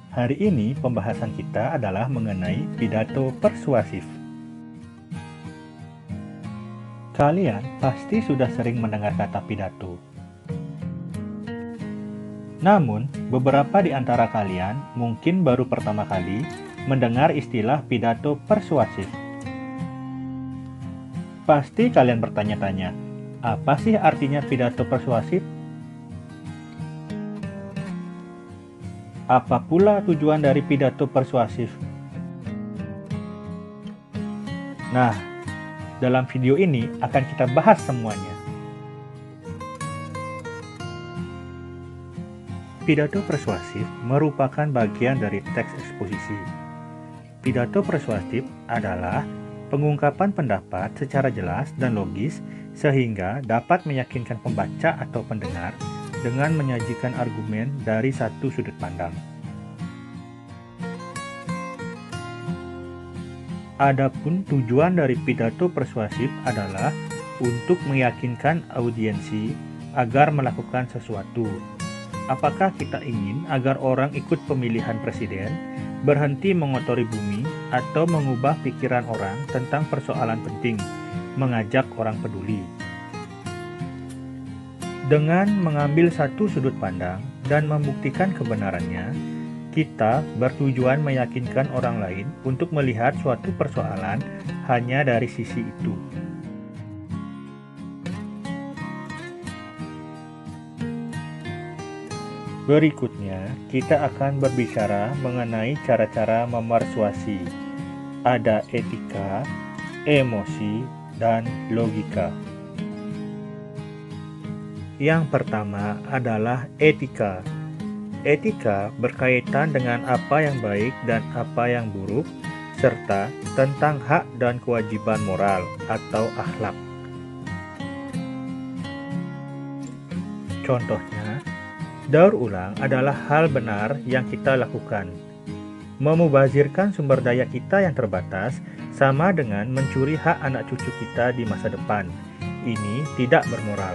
Hari ini pembahasan kita adalah mengenai pidato persuasif. Kalian pasti sudah sering mendengar kata pidato. Namun, beberapa di antara kalian mungkin baru pertama kali mendengar istilah pidato persuasif. Pasti kalian bertanya-tanya, apa sih artinya pidato persuasif? Apa pula tujuan dari pidato persuasif? Nah, dalam video ini akan kita bahas semuanya. Pidato persuasif merupakan bagian dari teks eksposisi. Pidato persuasif adalah pengungkapan pendapat secara jelas dan logis sehingga dapat meyakinkan pembaca atau pendengar dengan menyajikan argumen dari satu sudut pandang. Adapun tujuan dari pidato persuasif adalah untuk meyakinkan audiensi agar melakukan sesuatu. Apakah kita ingin agar orang ikut pemilihan presiden, berhenti mengotori bumi, atau mengubah pikiran orang tentang persoalan penting, mengajak orang peduli? Dengan mengambil satu sudut pandang dan membuktikan kebenarannya, kita bertujuan meyakinkan orang lain untuk melihat suatu persoalan hanya dari sisi itu. Berikutnya, kita akan berbicara mengenai cara-cara memersuasi. Ada etika, emosi, dan logika. Yang pertama adalah etika. Etika berkaitan dengan apa yang baik dan apa yang buruk, serta tentang hak dan kewajiban moral atau akhlak. Contohnya, daur ulang adalah hal benar yang kita lakukan. Memubazirkan sumber daya kita yang terbatas sama dengan mencuri hak anak cucu kita di masa depan. Ini tidak bermoral.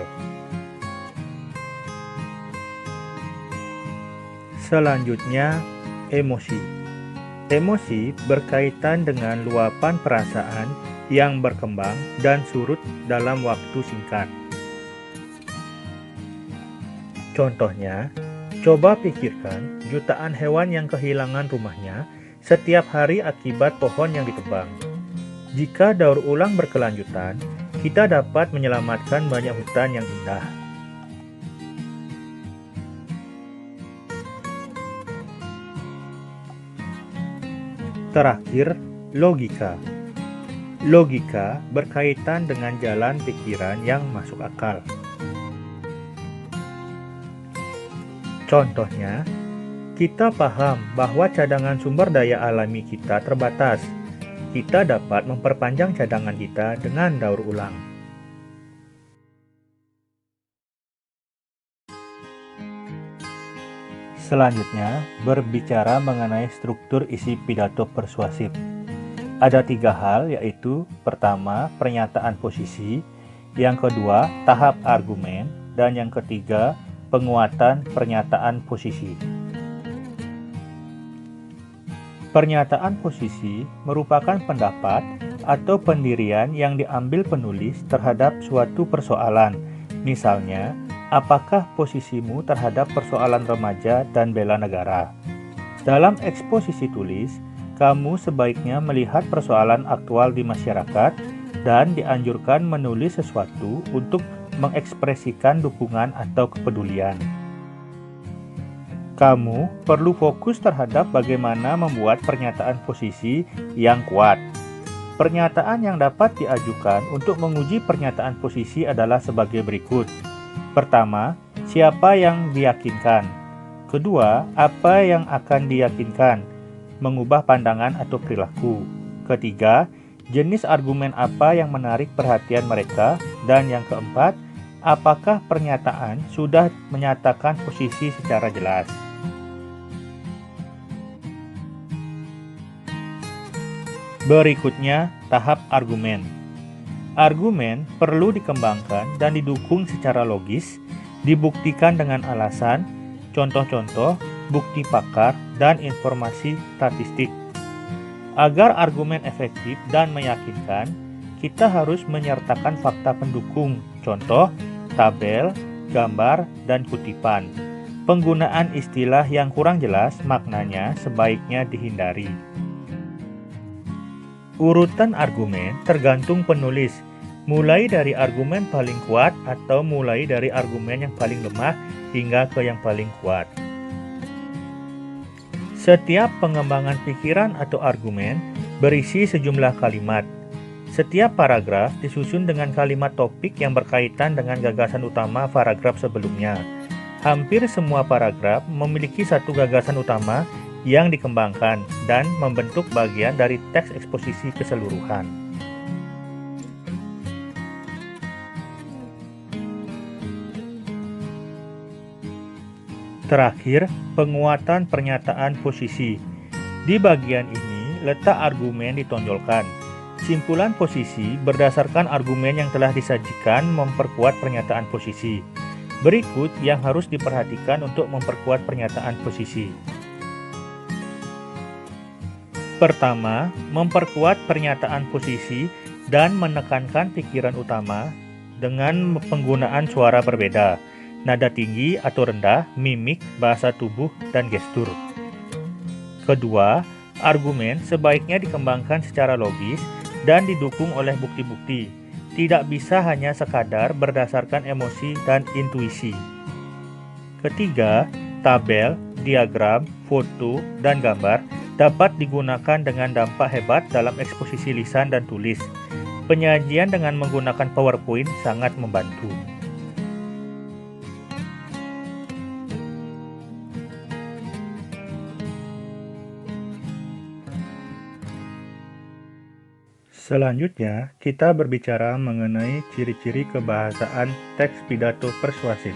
Selanjutnya, emosi. Emosi berkaitan dengan luapan perasaan yang berkembang dan surut dalam waktu singkat. Contohnya, coba pikirkan jutaan hewan yang kehilangan rumahnya setiap hari akibat pohon yang ditebang. Jika daur ulang berkelanjutan, kita dapat menyelamatkan banyak hutan yang indah. Terakhir, logika. Logika berkaitan dengan jalan pikiran yang masuk akal. Contohnya, kita paham bahwa cadangan sumber daya alami kita terbatas. Kita dapat memperpanjang cadangan kita dengan daur ulang. Selanjutnya, berbicara mengenai struktur isi pidato persuasif. Ada 3 hal, yaitu pertama, pernyataan posisi, yang kedua, tahap argumen, dan yang ketiga, penguatan pernyataan posisi. Pernyataan posisi merupakan pendapat atau pendirian yang diambil penulis terhadap suatu persoalan. Misalnya, apakah posisimu terhadap persoalan remaja dan bela negara? Dalam eksposisi tulis, kamu sebaiknya melihat persoalan aktual di masyarakat dan dianjurkan menulis sesuatu untuk mengekspresikan dukungan atau kepedulian. Kamu perlu fokus terhadap bagaimana membuat pernyataan posisi yang kuat. Pernyataan yang dapat diajukan untuk menguji pernyataan posisi adalah sebagai berikut. Pertama, siapa yang diyakinkan? Kedua, apa yang akan diyakinkan? Mengubah pandangan atau perilaku. Ketiga, jenis argumen apa yang menarik perhatian mereka? Dan yang keempat, apakah pernyataan sudah menyatakan posisi secara jelas? Berikutnya, tahap argumen. Argumen perlu dikembangkan dan didukung secara logis, dibuktikan dengan alasan, contoh-contoh, bukti pakar, dan informasi statistik. Agar argumen efektif dan meyakinkan, kita harus menyertakan fakta pendukung, contoh, tabel, gambar, dan kutipan. Penggunaan istilah yang kurang jelas maknanya sebaiknya dihindari. Urutan argumen tergantung penulis, mulai dari argumen paling kuat atau mulai dari argumen yang paling lemah hingga ke yang paling kuat. Setiap pengembangan pikiran atau argumen berisi sejumlah kalimat. Setiap paragraf disusun dengan kalimat topik yang berkaitan dengan gagasan utama paragraf sebelumnya. Hampir semua paragraf memiliki satu gagasan utama yang dikembangkan dan membentuk bagian dari teks eksposisi keseluruhan. Terakhir, penguatan pernyataan posisi. Di bagian ini, letak argumen ditonjolkan. Simpulan posisi berdasarkan argumen yang telah disajikan memperkuat pernyataan posisi. Berikut yang harus diperhatikan untuk memperkuat pernyataan posisi. Pertama, memperkuat pernyataan posisi dan menekankan pikiran utama dengan penggunaan suara berbeda, nada tinggi atau rendah, mimik, bahasa tubuh, dan gestur. Kedua, argumen sebaiknya dikembangkan secara logis dan didukung oleh bukti-bukti. Tidak bisa hanya sekadar berdasarkan emosi dan intuisi. Ketiga, tabel, diagram, foto, dan gambar dapat digunakan dengan dampak hebat dalam eksposisi lisan dan tulis. Penyajian dengan menggunakan PowerPoint sangat membantu. Selanjutnya, kita berbicara mengenai ciri-ciri kebahasaan teks pidato persuasif.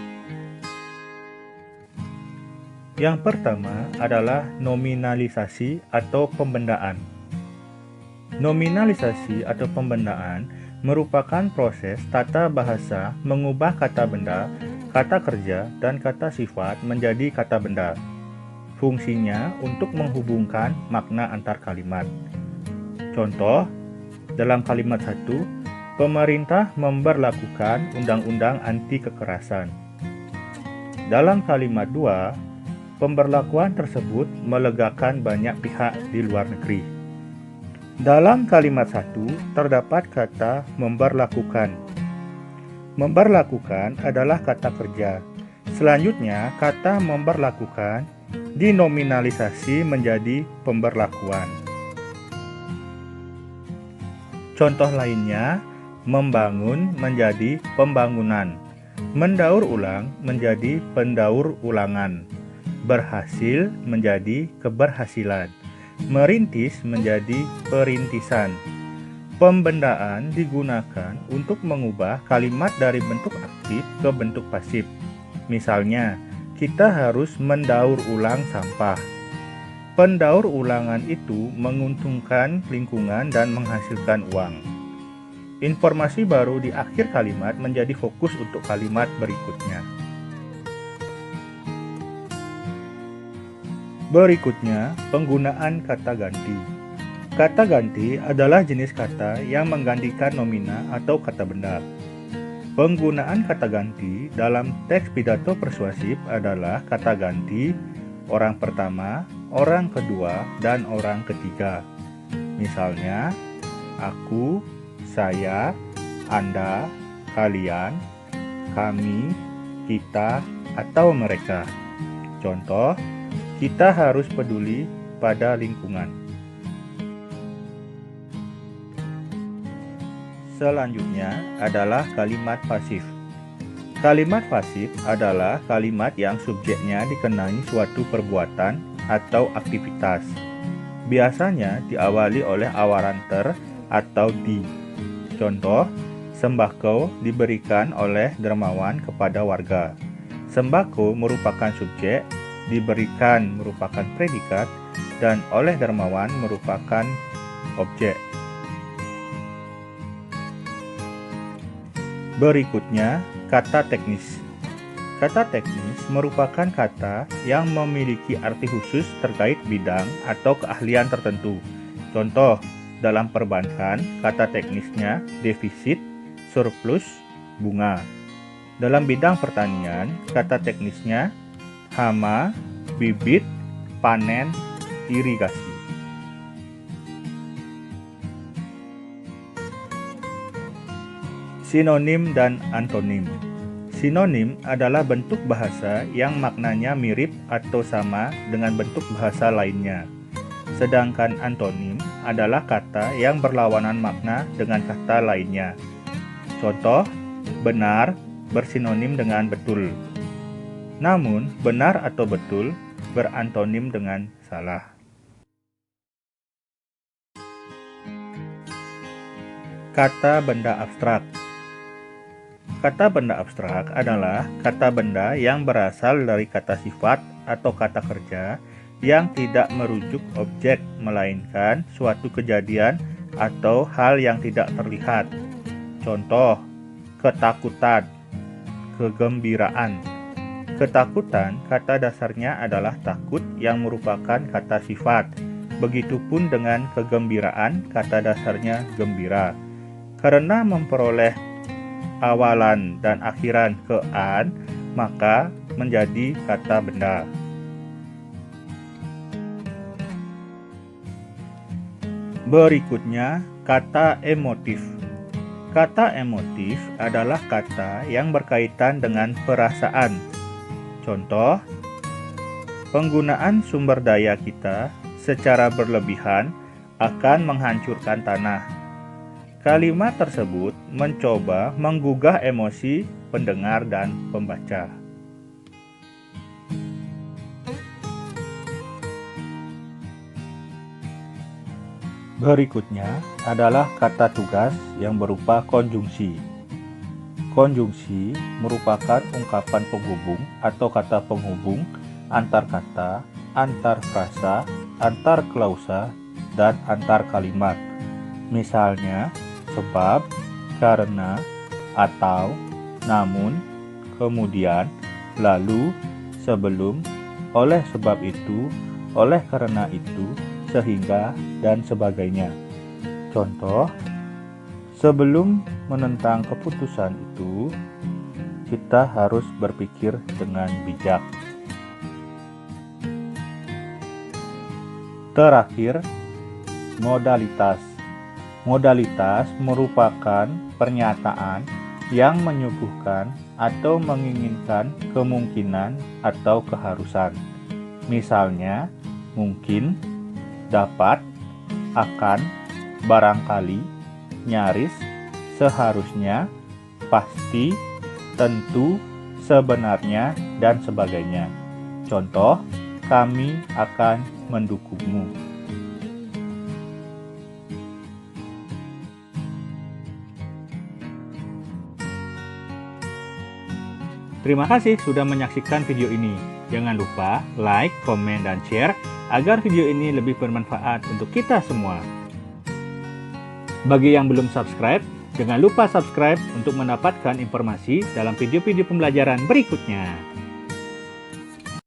Yang pertama adalah nominalisasi atau pembendaan. Nominalisasi atau pembendaan merupakan proses tata bahasa mengubah kata benda, kata kerja, dan kata sifat menjadi kata benda. Fungsinya untuk menghubungkan makna antar kalimat. Contoh, dalam kalimat 1, pemerintah memberlakukan undang-undang anti kekerasan. Dalam kalimat 2, pemberlakuan tersebut melegakan banyak pihak di luar negeri. Dalam kalimat 1, terdapat kata memberlakukan. Memberlakukan adalah kata kerja. Selanjutnya, kata memberlakukan dinominalisasi menjadi pemberlakuan. Contoh lainnya, membangun menjadi pembangunan, mendaur ulang menjadi pendaur ulangan, berhasil menjadi keberhasilan, merintis menjadi perintisan. Pembendaan digunakan untuk mengubah kalimat dari bentuk aktif ke bentuk pasif. Misalnya, kita harus mendaur ulang sampah. Pendaur ulangan itu menguntungkan lingkungan dan menghasilkan uang. Informasi baru di akhir kalimat menjadi fokus untuk kalimat berikutnya. Berikutnya, penggunaan kata ganti. Kata ganti adalah jenis kata yang menggantikan nomina atau kata benda. Penggunaan kata ganti dalam teks pidato persuasif adalah kata ganti orang pertama, orang kedua, dan orang ketiga. Misalnya, aku, saya, Anda, kalian, kami, kita, atau mereka. Contoh, kita harus peduli pada lingkungan. Selanjutnya adalah kalimat pasif. Kalimat pasif adalah kalimat yang subjeknya dikenai suatu perbuatan atau aktivitas. Biasanya diawali oleh awalan ter atau di. Contoh, sembako diberikan oleh dermawan kepada warga. Sembako merupakan subjek, diberikan merupakan predikat, dan oleh dermawan merupakan objek. Berikutnya, kata teknis. Kata teknis merupakan kata yang memiliki arti khusus terkait bidang atau keahlian tertentu. Contoh, dalam perbankan, kata teknisnya defisit, surplus, bunga. Dalam bidang pertanian, kata teknisnya hama, bibit, panen, irigasi. Sinonim dan antonim. Sinonim adalah bentuk bahasa yang maknanya mirip atau sama dengan bentuk bahasa lainnya. Sedangkan antonim adalah kata yang berlawanan makna dengan kata lainnya. Contoh, benar bersinonim dengan betul. Namun, benar atau betul berantonim dengan salah. Kata benda abstrak. Kata benda abstrak adalah kata benda yang berasal dari kata sifat atau kata kerja yang tidak merujuk objek, melainkan suatu kejadian atau hal yang tidak terlihat. Contoh, ketakutan, kegembiraan. Ketakutan kata dasarnya adalah takut yang merupakan kata sifat. Begitupun dengan kegembiraan kata dasarnya gembira. Karena memperoleh awalan dan akhiran ke an, maka menjadi kata benda. Berikutnya, kata emotif. Kata emotif adalah kata yang berkaitan dengan perasaan. Contoh, penggunaan sumber daya kita secara berlebihan akan menghancurkan tanah. Kalimat tersebut mencoba menggugah emosi pendengar dan pembaca. Berikutnya adalah kata tugas yang berupa konjungsi. Konjungsi merupakan ungkapan penghubung atau kata penghubung antar kata, antar frasa, antar klausa, dan antar kalimat. Misalnya, sebab, karena, atau, namun, kemudian, lalu, sebelum, oleh sebab itu, oleh karena itu, sehingga, dan sebagainya. Contoh, sebelum menentang keputusan itu, kita harus berpikir dengan bijak. Terakhir, modalitas. Modalitas merupakan pernyataan yang menyuguhkan atau menginginkan kemungkinan atau keharusan. Misalnya, mungkin, dapat, akan, barangkali, nyaris, seharusnya, pasti, tentu, sebenarnya, dan sebagainya. Contoh, kami akan mendukungmu. Terima kasih sudah menyaksikan video ini. Jangan lupa like, komen, dan share agar video ini lebih bermanfaat untuk kita semua. Bagi yang belum subscribe, jangan lupa subscribe untuk mendapatkan informasi dalam video-video pembelajaran berikutnya.